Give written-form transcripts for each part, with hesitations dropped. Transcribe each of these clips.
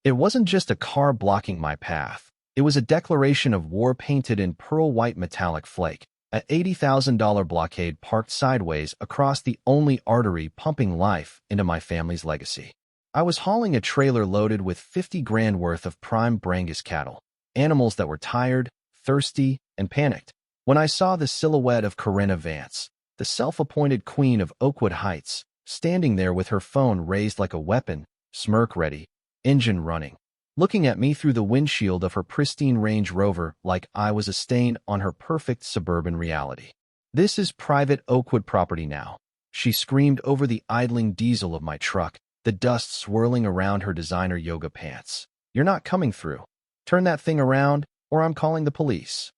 It wasn't just a car blocking my path. It was a declaration of war painted in pearl white metallic flake, an $80,000 blockade parked sideways across the only artery pumping life into my family's legacy. I was hauling a trailer loaded with 50 grand worth of prime Brangus cattle, animals that were tired, thirsty, and panicked, when I saw the silhouette of Corinna Vance, the self-appointed queen of Oakwood Heights, standing there with her phone raised like a weapon, smirk ready, engine running, looking at me through the windshield of her pristine Range Rover like I was a stain on her perfect suburban reality. "This is private Oakwood property now," she screamed over the idling diesel of my truck, the dust swirling around her designer yoga pants. "You're not coming through. Turn that thing around, or I'm calling the police."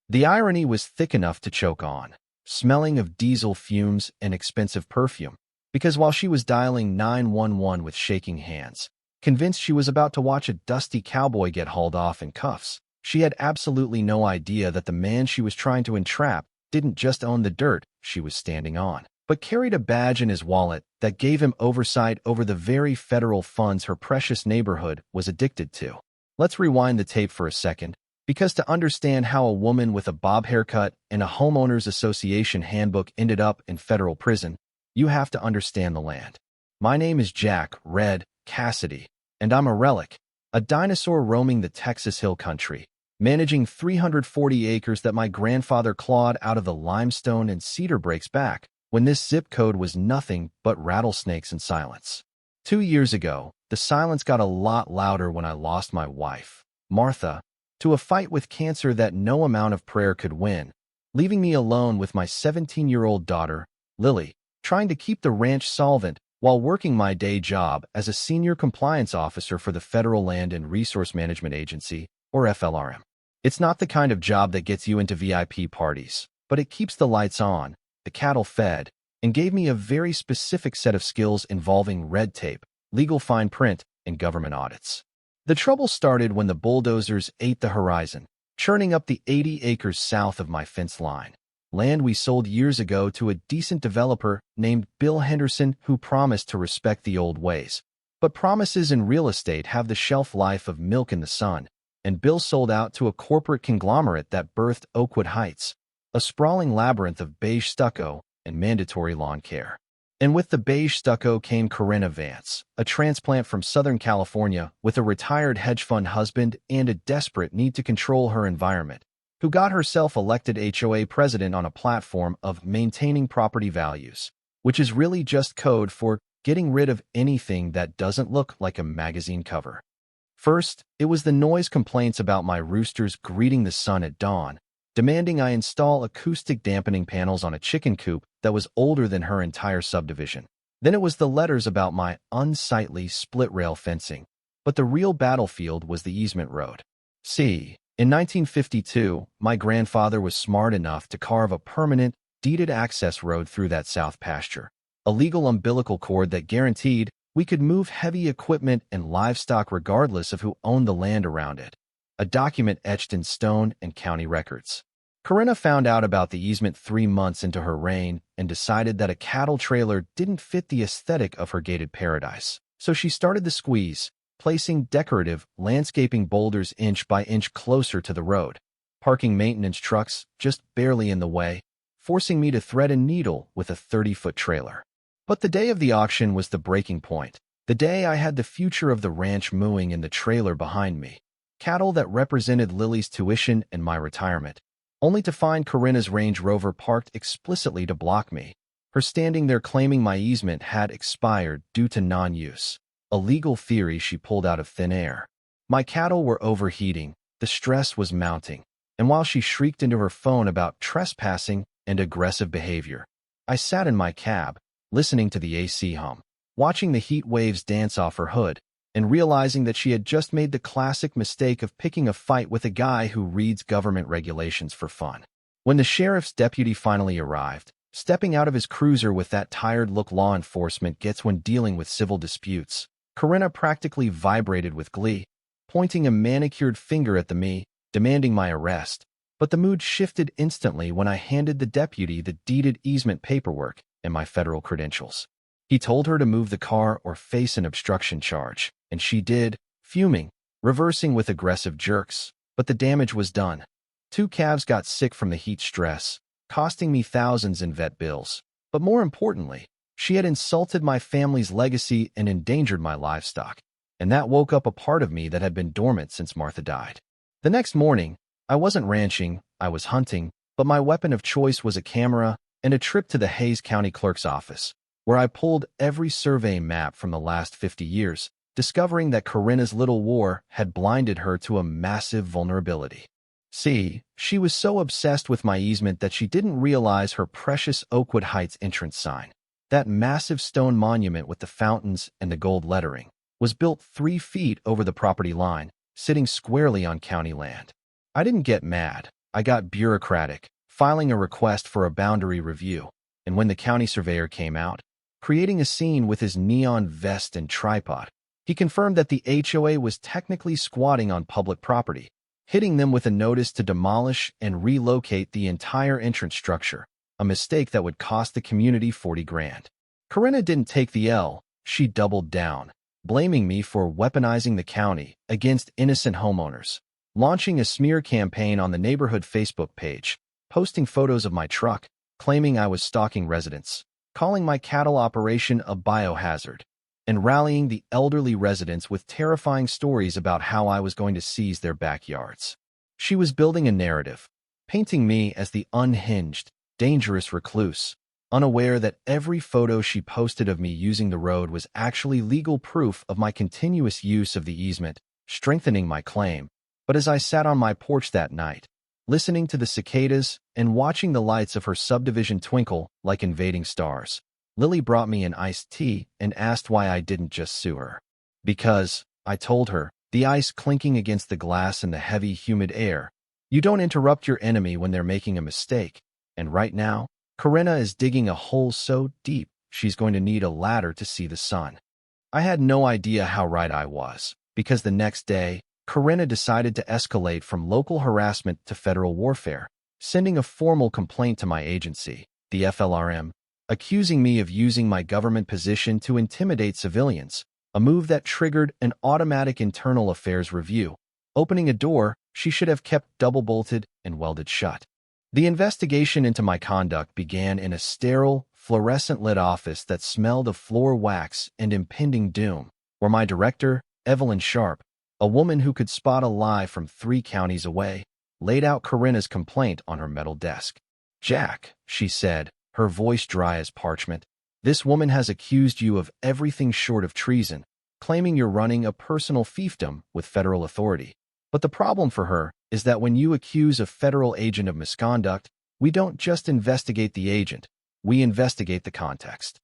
The irony was thick enough to choke on, smelling of diesel fumes and expensive perfume, because while she was dialing 911 with shaking hands, convinced she was about to watch a dusty cowboy get hauled off in cuffs, she had absolutely no idea that the man she was trying to entrap didn't just own the dirt she was standing on, but carried a badge in his wallet that gave him oversight over the very federal funds her precious neighborhood was addicted to. Let's rewind the tape for a second, because to understand how a woman with a bob haircut and a homeowners association handbook ended up in federal prison, you have to understand the land. My name is Jack Red Cassidy, and I'm a relic, a dinosaur roaming the Texas Hill Country, managing 340 acres that my grandfather clawed out of the limestone and cedar breaks back when this zip code was nothing but rattlesnakes and silence. 2 years ago, the silence got a lot louder when I lost my wife, Martha, to a fight with cancer that no amount of prayer could win, leaving me alone with my 17-year-old daughter, Lily, trying to keep the ranch solvent while working my day job as a senior compliance officer for the Federal Land and Resource Management Agency, or FLRM. It's not the kind of job that gets you into VIP parties, but it keeps the lights on, the cattle fed, and gave me a very specific set of skills involving red tape, legal fine print, and government audits. The trouble started when the bulldozers ate the horizon, churning up the 80 acres south of my fence line, land we sold years ago to a decent developer named Bill Henderson who promised to respect the old ways. But promises in real estate have the shelf life of milk in the sun, and Bill sold out to a corporate conglomerate that birthed Oakwood Heights, a sprawling labyrinth of beige stucco and mandatory lawn care. And with the beige stucco came Corinna Vance, a transplant from Southern California with a retired hedge fund husband and a desperate need to control her environment, who got herself elected HOA president on a platform of maintaining property values, which is really just code for getting rid of anything that doesn't look like a magazine cover. First, it was the noise complaints about my roosters greeting the sun at dawn, demanding I install acoustic dampening panels on a chicken coop that was older than her entire subdivision. Then it was the letters about my unsightly split-rail fencing. But the real battlefield was the easement road. See, in 1952, my grandfather was smart enough to carve a permanent, deeded access road through that south pasture, a legal umbilical cord that guaranteed we could move heavy equipment and livestock regardless of who owned the land around it, a document etched in stone and county records. Corinna found out about the easement 3 months into her reign and decided that a cattle trailer didn't fit the aesthetic of her gated paradise. So she started the squeeze, placing decorative, landscaping boulders inch by inch closer to the road, parking maintenance trucks just barely in the way, forcing me to thread a needle with a 30-foot trailer. But the day of the auction was the breaking point, the day I had the future of the ranch mooing in the trailer behind me, cattle that represented Lily's tuition and my retirement, only to find Corinna's Range Rover parked explicitly to block me, her standing there claiming my easement had expired due to non-use, a legal theory she pulled out of thin air. My cattle were overheating, the stress was mounting, and while she shrieked into her phone about trespassing and aggressive behavior, I sat in my cab, listening to the AC hum, watching the heat waves dance off her hood, and realizing that she had just made the classic mistake of picking a fight with a guy who reads government regulations for fun. When the sheriff's deputy finally arrived, stepping out of his cruiser with that tired look law enforcement gets when dealing with civil disputes, Corinna practically vibrated with glee, pointing a manicured finger at me, demanding my arrest. But the mood shifted instantly when I handed the deputy the deeded easement paperwork and my federal credentials. He told her to move the car or face an obstruction charge, and she did, fuming, reversing with aggressive jerks, but the damage was done. 2 calves got sick from the heat stress, costing me thousands in vet bills. But more importantly, she had insulted my family's legacy and endangered my livestock, and that woke up a part of me that had been dormant since Martha died. The next morning, I wasn't ranching, I was hunting, but my weapon of choice was a camera and a trip to the Hays County Clerk's office, where I pulled every survey map from the last 50 years, discovering that Corinna's little war had blinded her to a massive vulnerability. See, she was so obsessed with my easement that she didn't realize her precious Oakwood Heights entrance sign, that massive stone monument with the fountains and the gold lettering, was built 3 feet over the property line, sitting squarely on county land. I didn't get mad. I got bureaucratic, filing a request for a boundary review, and when the county surveyor came out, creating a scene with his neon vest and tripod, he confirmed that the HOA was technically squatting on public property, hitting them with a notice to demolish and relocate the entire entrance structure, a mistake that would cost the community 40 grand. Corinna didn't take the L, she doubled down, blaming me for weaponizing the county against innocent homeowners, launching a smear campaign on the neighborhood Facebook page, posting photos of my truck, claiming I was stalking residents, calling my cattle operation a biohazard, and rallying the elderly residents with terrifying stories about how I was going to seize their backyards. She was building a narrative, painting me as the unhinged, dangerous recluse, unaware that every photo she posted of me using the road was actually legal proof of my continuous use of the easement, strengthening my claim. But as I sat on my porch that night, listening to the cicadas and watching the lights of her subdivision twinkle like invading stars, Lily brought me an iced tea and asked why I didn't just sue her. Because, I told her, the ice clinking against the glass in the heavy, humid air, you don't interrupt your enemy when they're making a mistake, and right now, Corinna is digging a hole so deep she's going to need a ladder to see the sun. I had no idea how right I was, because the next day, Corinna decided to escalate from local harassment to federal warfare, sending a formal complaint to my agency, the FLRM, accusing me of using my government position to intimidate civilians, a move that triggered an automatic internal affairs review, opening a door she should have kept double-bolted and welded shut. The investigation into my conduct began in a sterile, fluorescent-lit office that smelled of floor wax and impending doom, where my director, Evelyn Sharp, a woman who could spot a lie from 3 counties away, laid out Corinna's complaint on her metal desk. "Jack," she said, her voice dry as parchment, "this woman has accused you of everything short of treason, claiming you're running a personal fiefdom with federal authority. But the problem for her is that when you accuse a federal agent of misconduct, we don't just investigate the agent, we investigate the context."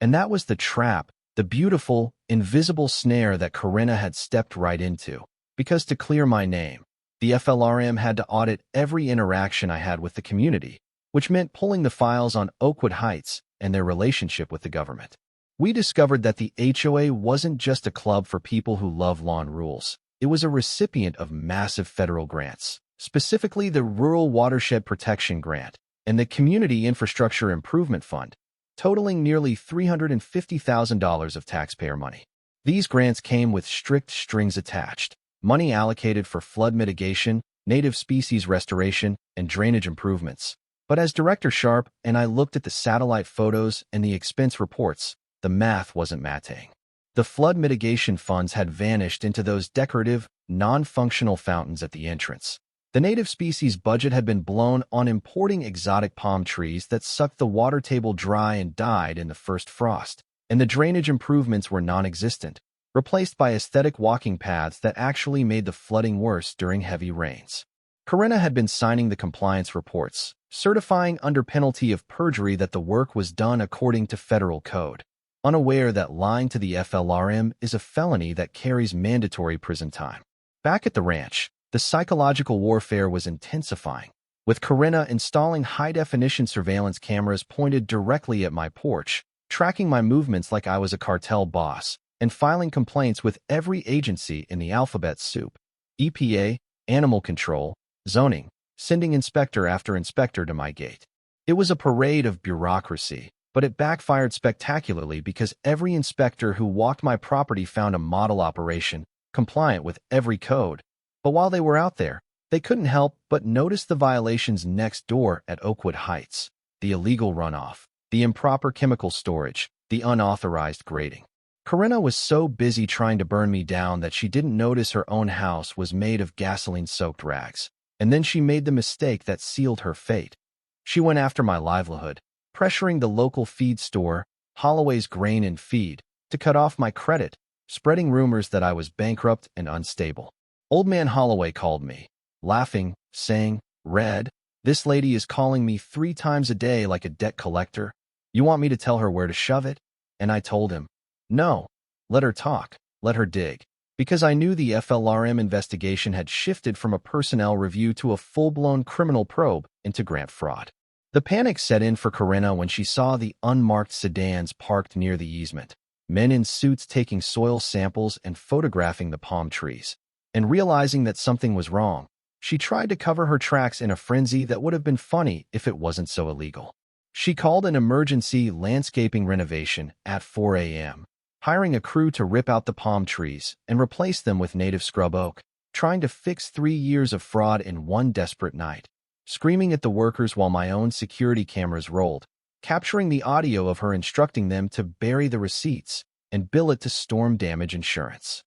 And that was the trap, the beautiful, invisible snare that Corinna had stepped right into. Because to clear my name, the FLRM had to audit every interaction I had with the community, which meant pulling the files on Oakwood Heights and their relationship with the government. We discovered that the HOA wasn't just a club for people who love lawn rules. It was a recipient of massive federal grants, specifically the Rural Watershed Protection Grant and the Community Infrastructure Improvement Fund, totaling nearly $350,000 of taxpayer money. These grants came with strict strings attached, money allocated for flood mitigation, native species restoration, and drainage improvements. But as Director Sharp and I looked at the satellite photos and the expense reports, the math wasn't matching. The flood mitigation funds had vanished into those decorative, non-functional fountains at the entrance. The native species budget had been blown on importing exotic palm trees that sucked the water table dry and died in the first frost, and the drainage improvements were non-existent, replaced by aesthetic walking paths that actually made the flooding worse during heavy rains. Corinna had been signing the compliance reports, certifying under penalty of perjury that the work was done according to federal code, unaware that lying to the FLRM is a felony that carries mandatory prison time. Back at the ranch, the psychological warfare was intensifying, with Corinna installing high-definition surveillance cameras pointed directly at my porch, tracking my movements like I was a cartel boss, and filing complaints with every agency in the alphabet soup: EPA, Animal Control, Zoning, sending inspector after inspector to my gate. It was a parade of bureaucracy, but it backfired spectacularly because every inspector who walked my property found a model operation, compliant with every code. But while they were out there, they couldn't help but notice the violations next door at Oakwood Heights: the illegal runoff, the improper chemical storage, the unauthorized grading. Corinna was so busy trying to burn me down that she didn't notice her own house was made of gasoline-soaked rags. And then she made the mistake that sealed her fate. She went after my livelihood, pressuring the local feed store, Holloway's Grain and Feed, to cut off my credit, spreading rumors that I was bankrupt and unstable. Old Man Holloway called me, laughing, saying, "Red, this lady is calling me 3 times a day like a debt collector. You want me to tell her where to shove it?" And I told him, "No, let her talk, let her dig." Because I knew the FLRM investigation had shifted from a personnel review to a full-blown criminal probe into grant fraud. The panic set in for Corinna when she saw the unmarked sedans parked near the easement, men in suits taking soil samples and photographing the palm trees. And realizing that something was wrong, she tried to cover her tracks in a frenzy that would have been funny if it wasn't so illegal. She called an emergency landscaping renovation at 4 a.m., hiring a crew to rip out the palm trees and replace them with native scrub oak, trying to fix 3 years of fraud in one desperate night. Screaming at the workers while my own security cameras rolled, capturing the audio of her instructing them to bury the receipts and bill it to storm damage insurance.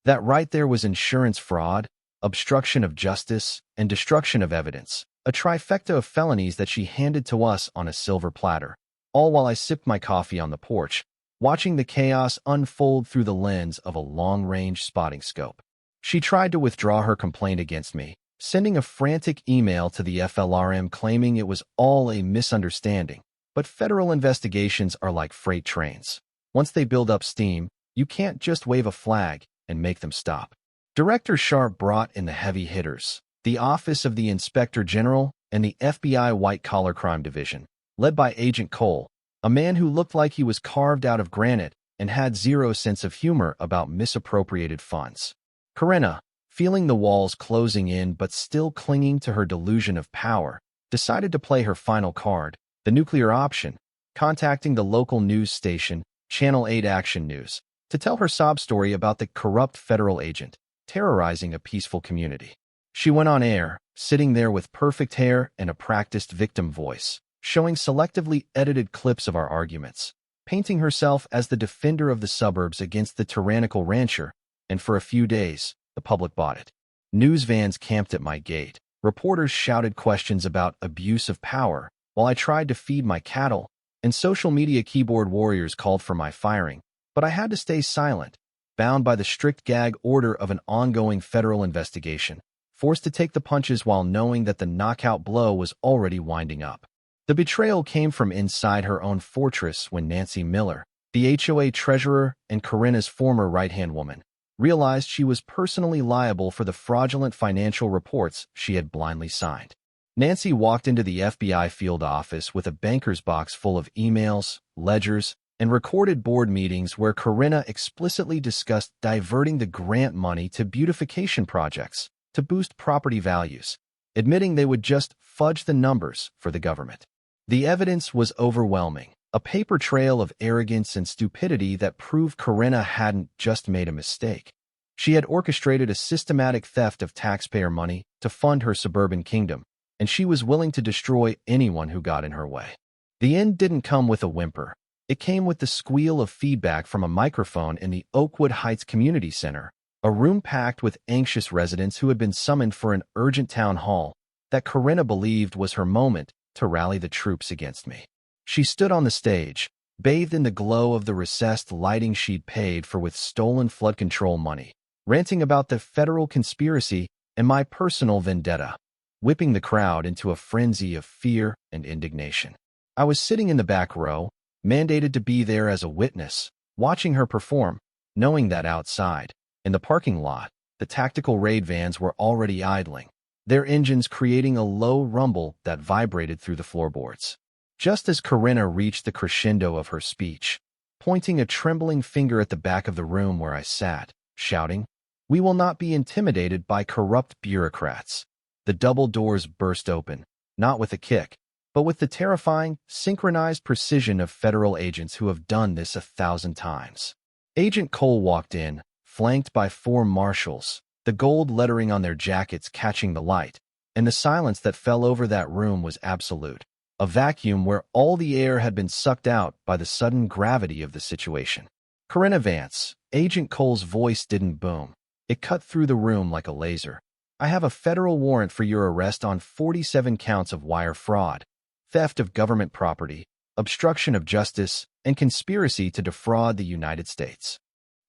That right there was insurance fraud, obstruction of justice, and destruction of evidence, a trifecta of felonies that she handed to us on a silver platter, all while I sipped my coffee on the porch, watching the chaos unfold through the lens of a long-range spotting scope. She tried to withdraw her complaint against me, sending a frantic email to the FLRM claiming it was all a misunderstanding. But federal investigations are like freight trains. Once they build up steam, you can't just wave a flag and make them stop. Director Sharp brought in the heavy hitters, the Office of the Inspector General and the FBI White-Collar Crime Division, led by Agent Cole, a man who looked like he was carved out of granite and had zero sense of humor about misappropriated funds. Corinna, feeling the walls closing in but still clinging to her delusion of power, decided to play her final card, the nuclear option, contacting the local news station, Channel 8 Action News, to tell her sob story about the corrupt federal agent terrorizing a peaceful community. She went on air, sitting there with perfect hair and a practiced victim voice, showing selectively edited clips of our arguments, painting herself as the defender of the suburbs against the tyrannical rancher, and for a few days, the public bought it. News vans camped at my gate. Reporters shouted questions about abuse of power while I tried to feed my cattle, and social media keyboard warriors called for my firing. But I had to stay silent, bound by the strict gag order of an ongoing federal investigation, forced to take the punches while knowing that the knockout blow was already winding up. The betrayal came from inside her own fortress when Nancy Miller, the HOA treasurer and Corinna's former right-hand woman, realized she was personally liable for the fraudulent financial reports she had blindly signed. Nancy walked into the FBI field office with a banker's box full of emails, ledgers, and recorded board meetings where Corinna explicitly discussed diverting the grant money to beautification projects to boost property values, admitting they would just fudge the numbers for the government. The evidence was overwhelming, a paper trail of arrogance and stupidity that proved Corinna hadn't just made a mistake. She had orchestrated a systematic theft of taxpayer money to fund her suburban kingdom, and she was willing to destroy anyone who got in her way. The end didn't come with a whimper. It came with the squeal of feedback from a microphone in the Oakwood Heights Community Center, a room packed with anxious residents who had been summoned for an urgent town hall that Corinna believed was her moment to rally the troops against me. She stood on the stage, bathed in the glow of the recessed lighting she'd paid for with stolen flood control money, ranting about the federal conspiracy and my personal vendetta, whipping the crowd into a frenzy of fear and indignation. I was sitting in the back row, mandated to be there as a witness, watching her perform, knowing that outside, in the parking lot, the tactical raid vans were already idling, their engines creating a low rumble that vibrated through the floorboards. Just as Corinna reached the crescendo of her speech, pointing a trembling finger at the back of the room where I sat, shouting, "We will not be intimidated by corrupt bureaucrats," the double doors burst open, not with a kick, but with the terrifying, synchronized precision of federal agents who have done this 1,000 times. Agent Cole walked in, flanked by 4 marshals, the gold lettering on their jackets catching the light, and the silence that fell over that room was absolute. A vacuum where all the air had been sucked out by the sudden gravity of the situation. "Corinna Vance," Agent Cole's voice didn't boom. It cut through the room like a laser. "I have a federal warrant for your arrest on 47 counts of wire fraud, theft of government property, obstruction of justice, and conspiracy to defraud the United States."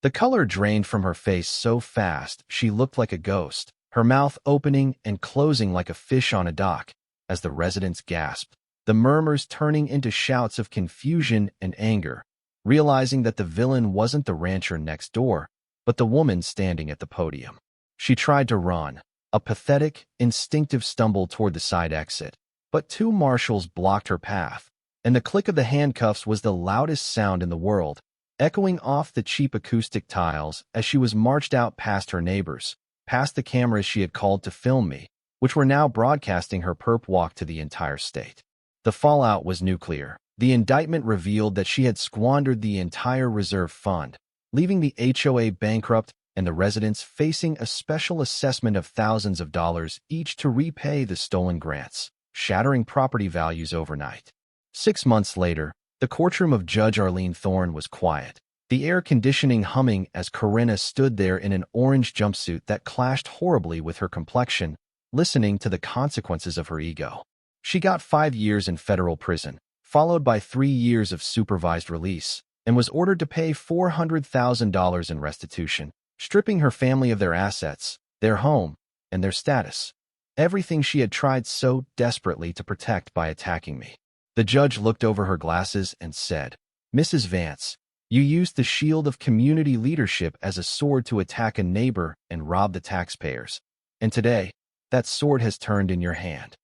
The color drained from her face so fast she looked like a ghost, her mouth opening and closing like a fish on a dock, as the residents gasped, the murmurs turning into shouts of confusion and anger, realizing that the villain wasn't the rancher next door, but the woman standing at the podium. She tried to run, a pathetic, instinctive stumble toward the side exit, but 2 marshals blocked her path, and the click of the handcuffs was the loudest sound in the world, echoing off the cheap acoustic tiles as she was marched out past her neighbors, past the cameras she had called to film me, which were now broadcasting her perp walk to the entire state. The fallout was nuclear. The indictment revealed that she had squandered the entire reserve fund, leaving the HOA bankrupt and the residents facing a special assessment of thousands of dollars each to repay the stolen grants, shattering property values overnight. 6 months later, the courtroom of Judge Arlene Thorne was quiet, the air conditioning humming as Corinna stood there in an orange jumpsuit that clashed horribly with her complexion, listening to the consequences of her ego. She got 5 years in federal prison, followed by 3 years of supervised release, and was ordered to pay $400,000 in restitution, stripping her family of their assets, their home, and their status. Everything she had tried so desperately to protect by attacking me. The judge looked over her glasses and said, "Mrs. Vance, you used the shield of community leadership as a sword to attack a neighbor and rob the taxpayers. And today, that sword has turned in your hand."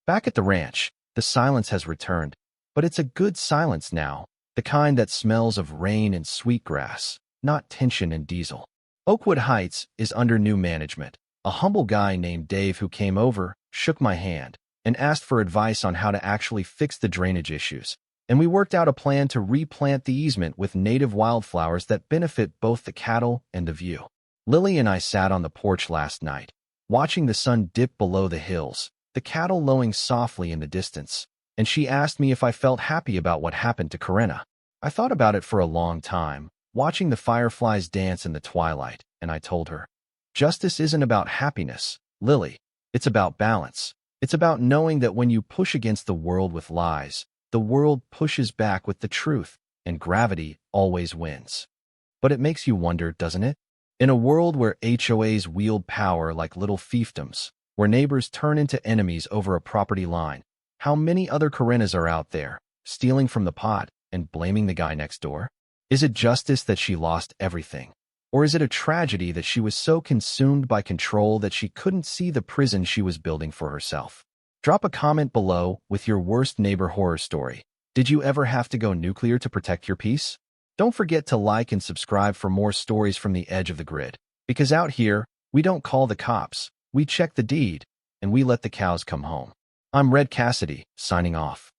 Back at the ranch, the silence has returned, but it's a good silence now, the kind that smells of rain and sweetgrass, not tension and diesel. Oakwood Heights is under new management. A humble guy named Dave who came over, shook my hand, and asked for advice on how to actually fix the drainage issues, and we worked out a plan to replant the easement with native wildflowers that benefit both the cattle and the view. Lily and I sat on the porch last night, watching the sun dip below the hills, the cattle lowing softly in the distance, and she asked me if I felt happy about what happened to Corinna. I thought about it for a long time, watching the fireflies dance in the twilight, and I told her, "Justice isn't about happiness, Lily. It's about balance. It's about knowing that when you push against the world with lies, the world pushes back with the truth, and gravity always wins." But it makes you wonder, doesn't it? In a world where HOAs wield power like little fiefdoms, where neighbors turn into enemies over a property line, how many other Corinnas are out there, stealing from the pot and blaming the guy next door? Is it justice that she lost everything? Or is it a tragedy that she was so consumed by control that she couldn't see the prison she was building for herself? Drop a comment below with your worst neighbor horror story. Did you ever have to go nuclear to protect your peace? Don't forget to like and subscribe for more stories from the edge of the grid. Because out here, we don't call the cops, we check the deed, and we let the cows come home. I'm Red Cassidy, signing off.